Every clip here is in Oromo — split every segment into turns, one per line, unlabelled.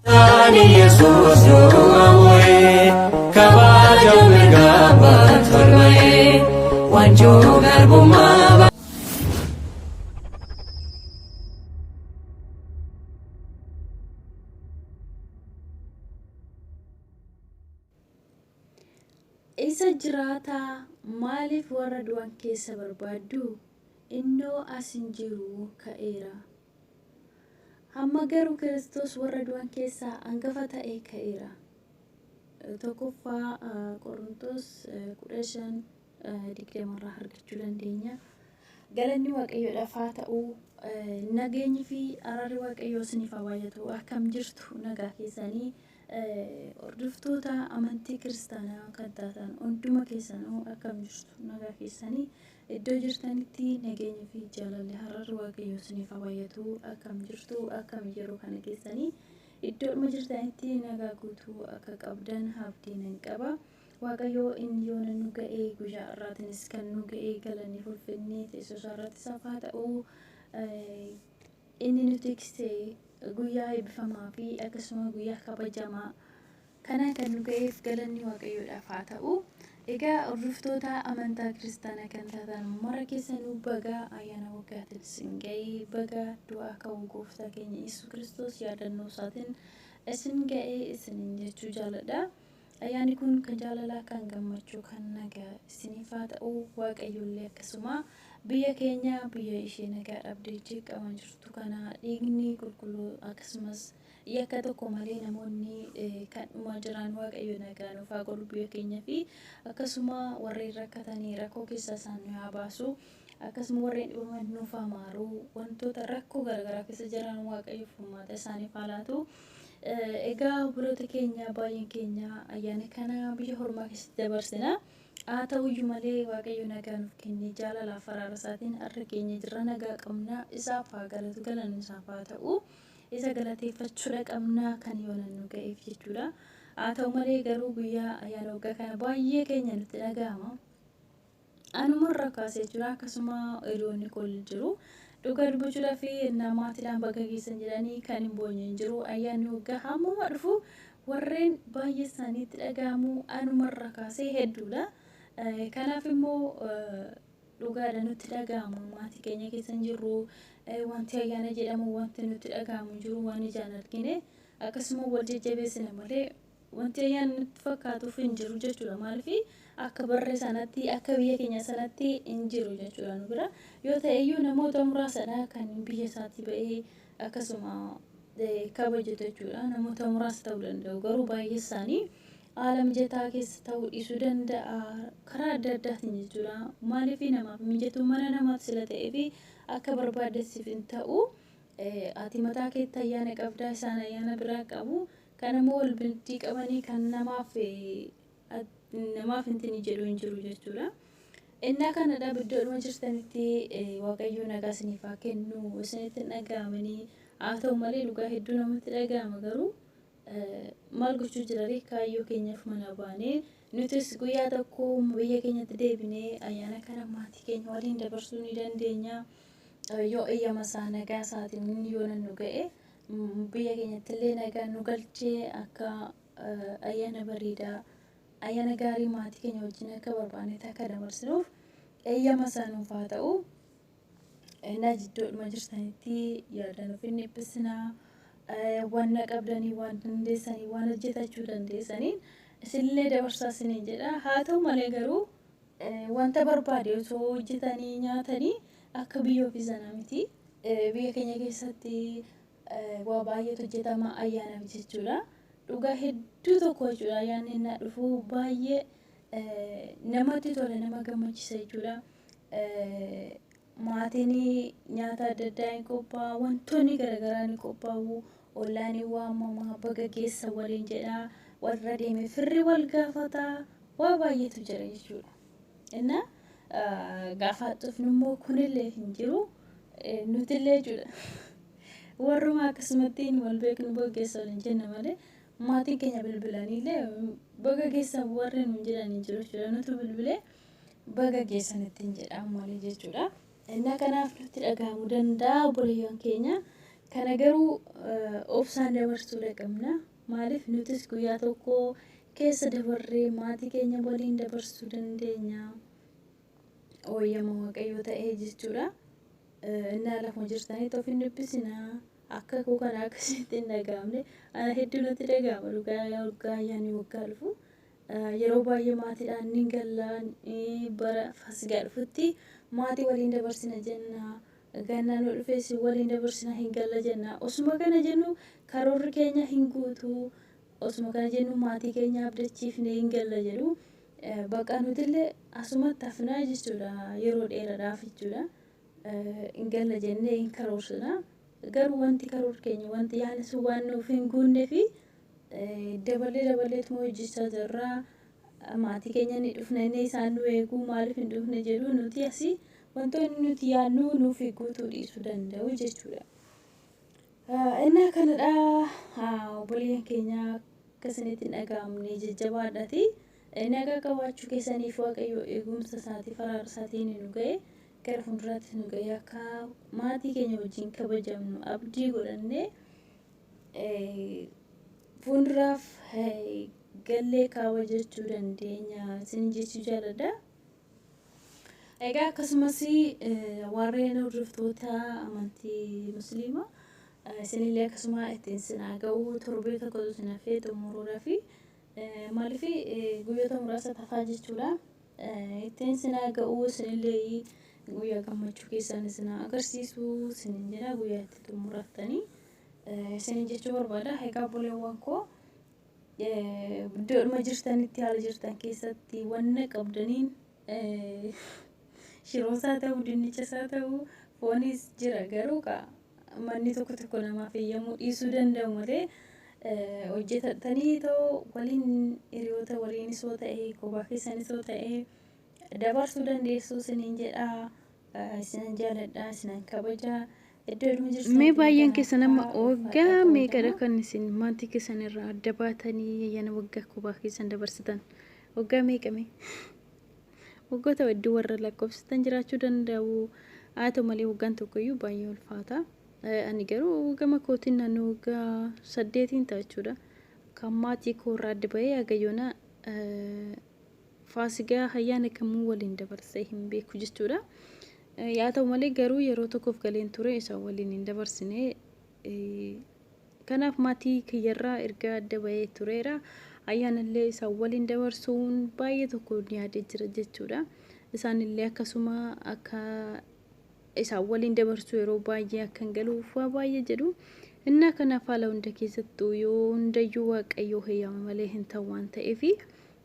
Ani Yesus du'amoe kabaja mirgaba torbae wanjo garbuma.
Isa jiraata maaliif warra du'an keessa barbaaddu? Innoo asin jiru ka'eera. Hamma garuu Kiristoos warra du'an keessaa hangafa ta'e ka'eera. Tokkoffaa Qorontos 15:20 argachuu dandeenya. Galanni Waaqayyoodhaaf haa ta'u, nageenyi fi araarri Waaqayyoo isiniif haa baay'atu. Akkam jirtu nagaa keessanii? Hordoftoota amantii kiristaanaa kan taatan hunduma keessanuu akkam jirtu nagaa keessanii? Iddoo jirtanitti nageenyi fi jaalalli araarri Waaqayyoo isiniif haa baay'atu. Akkam jirtu? Akkam yeroo kana keessanii? Iddoodhuma jirtanitti nagaa guutuu akka qabdan abdiin nan qaba. Waaqayyoo inni yoona nu ga'ee guyyaa irraatiinis kan nu ga'ee galanni ulfinni teessoo isaa irrattis haa ta'u, inni nu tiksee guyyaa eebbifamaa fi akkasuma guyyaa kabajamaa kana kan nu ga'eef galanni Waaqayyoodhaaf haa ta'u. Egaa hordoftoota amantaa kiristaanaa kan taatan mara keessanuu baga ayyaana waggaatiin isin ga'ee, baga du'aa ka'uu gooftaa keenya Yesuus Kiristoos yaadannoo isaatiin isin ga'ee isiniin jechuu jaaladha. Ayyaanni kun kan jaalalaa, kan gammachuu, kan nagaa isiniif haa ta'u. Waaqayyollee akkasuma biyya keenya, biyya ishee nagaa dhabdee jeeqamaa jirtu kana dhiigni qulqulluu akkasumas yakka tokko malee namoonni kan dhumaa jiran Waaqayyo nagaa nuuf haa godhu biyya keenya fi akkasuma warreen rakkatanii rakkoo keessa isaan haa baasu. Akkasuma warreen dhibaman nuuf haa maaru. Wantoota rakkoo garaagaraa keessa jiran Waaqayyo furmaata isaaniif haa laatu. Egaa obboloota keenya baay'een keenya ayyaana kana biyya ormaa keessatti dabarsina. Haa ta'uyyuu malee Waaqayyo nagaa nuuf kenne jaalalaaf araara isaatiin har'a keenya jirra, nagaa qabna. Isaaf haa galatu, galanni isaaf haa ta'u. Isa galateeffachuudha qabna kan yoona nu ga'eef jechuudha. Haa ta'u malee garuu guyyaa ayyaana waggaa kana baay'ee keenya nutti dhaga'ama. Anumarra kaasee jira, akkasuma hiriyoonni koo jiru. Dhugaa dubbachuudhaa fi namaatiidhaan baga geessan jedhanii kan hin boonye hin jiru. Ayyaanni waggaa hammuma dhufu warreen baay'ee isaaniitti dhaga'amu anumarra kaasee hedduudha. Kanaaf immoo dhugaadha nutti dhaga'amu. Maatii keenya keessa hin jirru. Wanti ayyaana jedhamu wanti nutti dhaga'amu hin jiru, waan ijaan argine. Akkasuma wal jajjabeessina malee wanti ayyaana nutti fakkaatuuf hin jiru jechuudha. Maaliif akka barree sanatti, akka biyya keenya sanatti hin jiru jechuudha nu bira. Yoo ta'eyyuu namoota muraasadha kan biyya isaatti ba'ee akkasuma kabajatu jechuudha. Namoota muraasa ta'uu danda'u, garuu baay'ee isaanii haala mijataa keessa ta'uu dhiisuu danda'a karaa adda addaatiin jechuudha. Maaliif namaaf mijatu mana namaatti sila ta'ee fi akka barbaadesiif hin ta'u. Ati mataa keetti ayyaana qabdaa, isaan ayyaana biraa qabu. Kan immoo wal bintii qabanii kan namaaf hin jedhu hin jiru jechuudha. Innaa kanadha iddoodhuma jirtanitti Waaqayyo nagaa isiniif haa kennu, isinitti hin dhaga'amanii. Haa ta'u malee dhugaa hedduu namatti dhaga'ama, garuu maal gochuu jirare kaayyoo keenyaaf mana baanee nutis guyyaa tokko biyya keenyatti deebinee ayyaana kana maatii keenya waliin dabarsuu ni dandeenya. Yoo eeyyama isaa nagaa isaatiin yoo nu ga'e biyya keenyatti illee nagaa nu galchee akka ayyaana bareedaa, ayyaana gaarii maatii keenya wajjin akka barbaannetti akka dabarsinuuf eeyyama isaa nuuf haa ta'u. Innaa iddoodhuma jirtanitti yaada nuuf hin dhiphisinaa. Waan qabdanii, waan dandeessanii, waan hojjetachuu dandeessaniin isinillee dabarsaa isiniin jedha. Haa ta'u malee garuu wanta barbaade osoo hojjetanii nyaatanii akka biyya ofii sanaa miti. Biyya keenya keessatti waa baay'eetu hojjetama ayyaanaaf jechuudha. Dhugaa hedduu tokko jechuudha. Ayyaanni innaa dhufu baay'ee namatti tola, nama gammachiisa jechuudha. Maatiin nyaata adda addaa ni qophaa'u, wantoonni garaagaraa ni qophaa'u. Ollaan waamama, baga geessa waliin jedha, warra deeme firri wal gaafata, waa baay'eetu jira jechuudha. Innaa gaafa dhufnu immoo kunillee hin jiru, nutillee jechuudha. Warruma akkasumatti wal beeknu baga geessa waliin jenna malee maatiin keenya bilbilaniillee baga geessa warri nuun jedhan hin jiru jechuudha. Nuti bilbilee baga geessanitti hin jedhamu malee jechuudha. Innaa kanaaf nutti dhaga'amuu danda'a obboleeyyan keenya. kana garuu obsaan dabarsuudha qabna. Maaliif nutis guyyaa tokko keessa dabarree maatii keenya waliin dabarsuu dandeenya. Ooyyama waaqayyoo ta'ee jechuudha. Innaa lafuma jirtanitti of hin dhiphisinaa. Akka koo kana akkasitti hin dhaga'amne. Ana hedduu natti dhaga'ama dhugaa ayyaanni waggaa dhufu. Yeroo baay'ee maatiidhaan ni galla bara Faasigaa dhufutti maatii waliin dabarsina jenna. Gannaan dhufees waliin dabarsina hin galla jenna. Osuma kana jennu karoorri keenya hin guutu. Osuma kana jennu maatii keenya abdachiifne hin galla jedhu. Bakka nutillee asumatti hafnaa jechuudha. Yeroo dheeraadhaaf jechuudha. Hin galla jennee hin karoorsina. Garuu wanti karoora keenya wanti yaadne sun waan nuuf hin guunne fi dabaleetuma hojjechaa jirra. Maatii keenya ni dhufna inni isaan nu eeguu maaliif hin dhufne jedhu nuti asii wantoonni nuti yaadnu nuuf guutuu dhiisuu danda'u jechuudha. Innaa kanadha obboleeyyan keenya akkasinitti hin dhaga'amne jajjabaadhaati. Nagaa qabaachuu keessaniif waaqayyo eegumsa isaatii faraara isaatiin nu ga'e gara fuulduraatti nu ga'e akka maatii keenya wajjin kabajamnu abdii godhannee fuulduraaf gallee kaawwachuu dandeenya isin jechuu jaalladha. Egaa akkasumas warreen hordoftoota amantii musliimaa isinillee akkasuma ittiin sinaa ga'uu torbee tokko isin hafee xumuruudhaaf maaliif guyyoota muraasa tafaa jechuudha. Ittiin sinaa ga'uu isinillee guyyaa gammachuu keessan sinaa agarsiisuu isinin jedha guyyaa itti xumurattanii isin jechuu barbaada. Egaa obboleewwan koo iddoodhuma jirtanitti haala jirtan keessatti wanna qabdaniin shiroosaa ta'uu dinnichasaa ta'uu foonis jira garuu manni tokko tokko namaaf eeyyamuu dhiisuu danda'u malee hojjetatanii ta'uu waliin hiriyoota waliinis yoo ta'e kophaa keessanis yoo ta'e dabarsuu dandeessuu isiniin jedha. Isinan jaalladha isinan kabajaa. Mee baay'een keessan amma waggaa meeqadha kan isin maatii keessan irraa adda baatanii yana waggaa kophaa keessan dabarsitan? Waggaa meeqame? Waggoota hedduu warra lakkoofsitan jiraachuu danda'u. Haa ta'u malee waggaan tokkoyyuu baay'ee ulfaata. Ani garuu gama kootiin naannoo waggaa 8 ta'a jechuudha. Kan maatii koo irraa adda bahee hagayyoona Faasigaa ayyaana kamuu waliin dabarsee hin beeku jechuudha. Yaa ta'u malee garuu yeroo tokkoof galeen ture isa waliin hin dabarsine. Kanaaf maatii kiyyarraa erga adda bahee tureera. Ayyaanallee isa waliin dabarsuun baay'ee tokko yaadee jira jechuudha. Isaanillee akkasuma akka isa waliin dabarsuu yeroo baay'ee akka hin galuuf waa baay'ee jedhu. Innaa kanaaf haala hunda keessattuu yoo hundayyuu waaqayyoo heeyyama malee hin ta'u waan ta'eef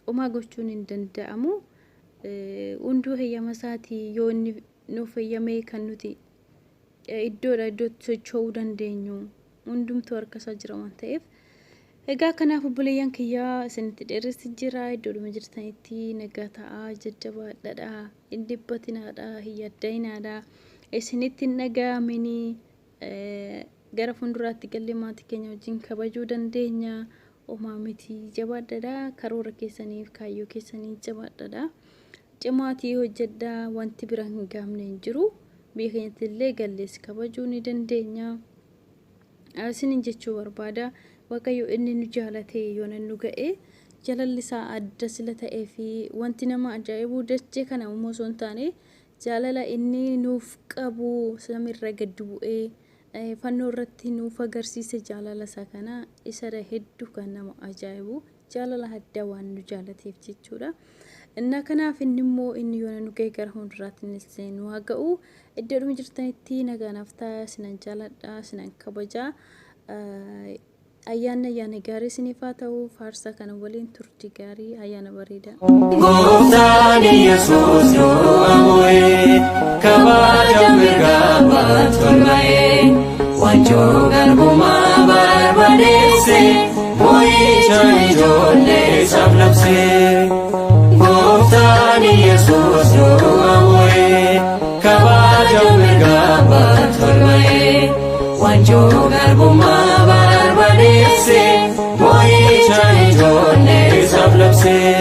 homaa gochuun hin danda'amu. Hunduu heeyyama isaatii yoo inni nuuf heeyyamee kan nuti iddoodha iddootti socho'uu dandeenyu hundumtuu harka isaa jira waan ta'eef. Egaa kanaaf obboleeyyan kiyyaa isinitti dheeressi jira iddoodhuma jirtanitti nagaa ta'aa jajjabaadhaadha hin dhiphatinaadha hin yadda'inaadha isinitti hin dhaga'amini gara fuulduraatti gallee maatii keenya wajjin kabajuu dandeenya. Homaa miti jabaadhaadha karoora keessaniif kaayyoo keessanii jabaadhaadha. Cimaatii hojjedhaa wanti bira hin gaamne hin jiru. Biyya keenyatti illee gallees kabajuu ni dandeenya. Isinin jechuu barbaada. Waaqayyo inni nu jaalate yoo nu ga'e jaalalli isaa adda sila ta'ee fi wanti nama ajaa'ibuu dachee kana immoo osoo hin taane jaalala inni nuuf qabu samirra gad bu'ee fannoo irratti nuuf agarsiise jaalala isaa kana isa hedduu kan nama ajaa'ibu jaalala addaa waan nu jaalateef jechuudha. Innaa kanaaf inni immoo inni yoo nu ga'e gara fuulduraatti nu haa ga'u. Iddoodhuma jirtanitti nagaanaaf ta'a isinan jaaladha isinan kabajaa. Ayyaana gaarii isiniif haa ta'u faarsaa kana waliin turtii gaarii ayyaana bareeda.
Gooftaan Yesuus yoo amoo'ee kabajame gaafa tolba'ee wanjoo garbummaa barbadeesse moo'icha ijoollee isaaf labsee. Gooftaan Yesuus yoo amoo'ee kabajame gaafa tolba'ee wanjoo garbummaa barbadeesse moo'icha ijoollee isaaf labsee.